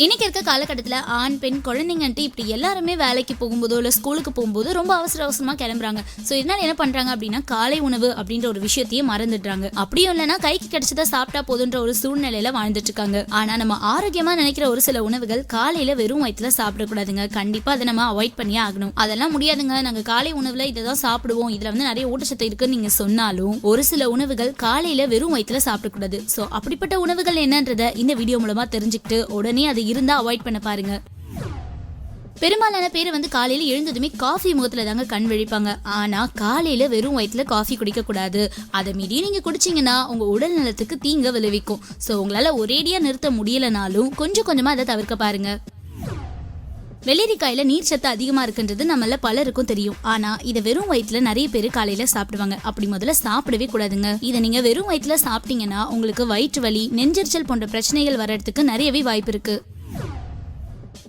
இன்னைக்கு இருக்க காலகட்டத்தில் ஆண் பெண் குழந்தைங்கன்ட்டு இப்படி எல்லாருமே வேலைக்கு போகும்போதோ இல்லை ஸ்கூலுக்கு போகும்போது ரொம்ப அவசரமாக கிளம்புறாங்க. ஸோ இதனால என்ன பண்றாங்க அப்படின்னா காலை உணவு அப்படின்ற ஒரு விஷயத்தையே மறந்துடுறாங்க. அப்படியும் இல்லைன்னா கைக்கு கிடைச்சதை சாப்பிட்டா போதுன்ற ஒரு சூழ்நிலையில வாழ்ந்துட்டு இருக்காங்க. ஆனா நம்ம ஆரோக்கியமா நினைக்கிற ஒரு சில உணவுகள் காலையில வெறும் வயிற்றுல சாப்பிடக்கூடாதுங்க. கண்டிப்பா அதை நம்ம அவாய்ட் பண்ணியே ஆகணும். அதெல்லாம் முடியாதுங்க, நாங்க காலை உணவுல இதை தான் சாப்பிடுவோம், இதுல வந்து நிறைய ஊட்டச்சத்து இருக்குன்னு நீங்க சொன்னாலும் ஒரு சில உணவுகள் காலையில வெறும் வயிற்றுல சாப்பிடக்கூடாது. ஸோ அப்படிப்பட்ட உணவுகள் என்னன்றதை இந்த வீடியோ மூலமா தெரிஞ்சுக்கிட்டு உடனே அது இருந்தா அவாய்ட் பண்ண பாருங்க. பெரும்பாலான பேர் வந்து காலையில எழுந்ததுமே காஃபி முகத்துல தாங்க கண் விழிப்பாங்க. ஆனா காலையில வெறும் வயிற்றுல காஃபி குடிக்க கூடாது. அதை மீறி நீங்க குடிச்சீங்கன்னா உங்க உடல் நலத்துக்கு தீங்க விளைவிக்கும். ஸோ உங்களால ஒரேடியா நிறுத்த முடியலனாலும் கொஞ்சம் கொஞ்சமா அதை தவிர்க்க பாருங்க. வெள்ளரிக்காயில நீர் சத்து அதிகமா இருக்குன்றது நம்மள பலருக்கும் தெரியும். ஆனா இதை வெறும் வயிற்றுல நிறைய பேர் காலையில சாப்பிடுவாங்க. அப்படி முதல்ல சாப்பிடவே கூடாதுங்க. இதை நீங்க வெறும் வயிற்றுல சாப்பிட்டீங்கன்னா உங்களுக்கு வயிற்று வலி, நெஞ்செரிச்சல் போன்ற பிரச்சனைகள் வர்றதுக்கு நிறையவே வாய்ப்பு இருக்கு.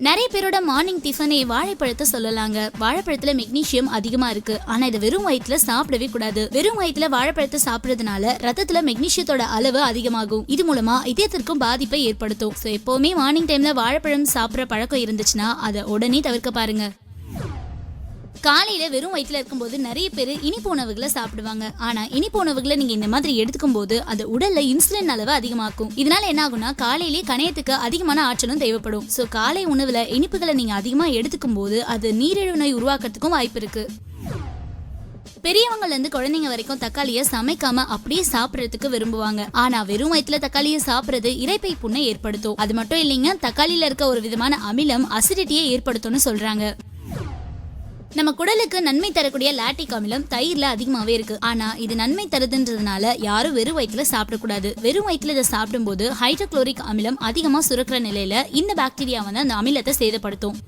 நிறைய பேரோட மார்னிங் டிஃபனே வாழைப்பழத்தை சொல்லலாங்க. வாழைப்பழத்துல மெக்னீசியம் அதிகமா இருக்கு. ஆனா இதை வெறும் வயிற்றுல சாப்பிடவே கூடாது. வெறும் வயிற்றுல வாழைப்பழத்தை சாப்பிடுறதுனால ரத்தத்துல மெக்னீசியத்தோட அளவு அதிகமாகும். இது மூலமா இதயத்திற்கும் பாதிப்பை ஏற்படுத்தும். ஸோ எப்பவுமே மார்னிங் டைம்ல வாழைப்பழம் சாப்பிட்ற பழக்கம் இருந்துச்சுன்னா அதை உடனே தவிர்க்க பாருங்க. காலையில வெறும் வயிற்றுல இருக்கும்போது நிறைய பேர் இனிப்பு உணவுகளை சாப்பிடுவாங்க. ஆனா இனிப்பு உணவுகளை நீங்க இந்த மாதிரி எடுத்துக்கும் போது அது உடல்ல இன்சுலின் அளவு அதிகமாக்கும். இதனால என்ன ஆகும்னா காலையிலேயே கணையத்துக்கு அதிகமான ஆற்றலும் தேவைப்படும். ஸோ காலை உணவுல இனிப்புகளை நீங்க அதிகமா எடுத்துக்கும் போது அது நீரிழிவு நோய் உருவாக்குறதுக்கும் வாய்ப்பு இருக்கு. பெரியவங்கல இருந்து குழந்தைங்க வரைக்கும் தக்காளியை சமைக்காம அப்படியே சாப்பிடறதுக்கு விரும்புவாங்க. ஆனா வெறும் வயிற்றுல தக்காளியை சாப்பிடுறது இரைப்பை புண்ணை ஏற்படுத்தும். அது மட்டும் இல்லைங்க, தக்காளியில இருக்க ஒரு விதமான அமிலம் அசிடிட்டியை ஏற்படுத்தும்னு சொல்றாங்க. நம்ம குடலுக்கு நன்மை தரக்கூடிய லாக்டிக் அமிலம் தயிர்ல அதிகமாவே இருக்கு. ஆனா இது நன்மை தருதுன்றதுனால யாரும் வெறும் வயிற்றுல சாப்பிடக்கூடாது. வெறும் வயிற்றுல இதை சாப்பிடும் போது ஹைட்ரோகுளோரிக் அமிலம் அதிகமா சுரக்கிற நிலையில இந்த பாக்டீரியா வந்து அந்த அமிலத்தை சேதப்படுத்தும்.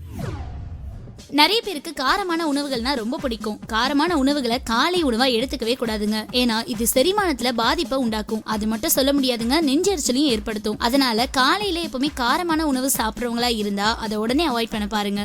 நிறைய பேருக்கு காரமான உணவுகள்னா ரொம்ப பிடிக்கும். காரமான உணவுகளை காலை உணவா எடுத்துக்கவே கூடாதுங்க. ஏன்னா இது செரிமானத்துல பாதிப்பை உண்டாக்கும். அது மட்டும் சொல்ல முடியாதுங்க, நெஞ்செரிச்சலையும் ஏற்படுத்தும். அதனால காலையில எப்பவுமே காரமான உணவு சாப்பிட்றவங்களா இருந்தா அதை உடனே அவாய்ட் பண்ண பாருங்க.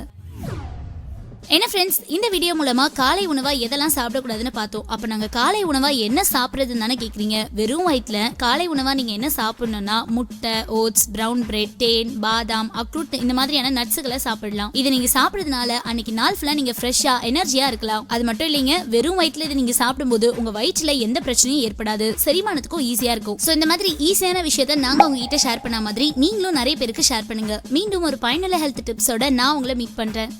என்ன ஃப்ரெண்ட்ஸ், இந்த வீடியோ மூலமா காலை உணவா எதெல்லாம் சாப்பிடக்கூடாதுன்னு பார்த்தோம். அப்ப நாங்க காலை உணவா என்ன சாப்பிட்றதுன்னு தானே கேட்குறீங்க. வெறும் வயிற்றுல காலை உணவா நீங்க என்ன சாப்பிடணும்னா முட்டை, ஓட்ஸ், பிரவுன் பிரெட், தேன், பாதாம், அக்ரூட் இந்த மாதிரியான நட்ஸுகளை சாப்பிடலாம். இதை நீங்க சாப்பிட்றதுனால அன்னைக்கு நாள் ஃபுல்லா நீங்க ஃப்ரெஷ்ஷா எனர்ஜியா இருக்கலாம். அது மட்டும் இல்லைங்க, வெறும் வயிற்றுல இதை நீங்க சாப்பிடும்போது உங்க வயிற்றுல எந்த பிரச்சனையும் ஏற்படாது, செரிமானத்துக்கும் ஈஸியா இருக்கும். ஸோ இந்த மாதிரி ஈஸியான விஷயத்த நாங்க உங்ககிட்ட ஷேர் பண்ண மாதிரி நீங்களும் நிறைய பேருக்கு ஷேர் பண்ணுங்க. மீண்டும் ஒரு பயனுள்ள ஹெல்த் டிப்ஸோட நான் உங்களை மீட் பண்றேன்.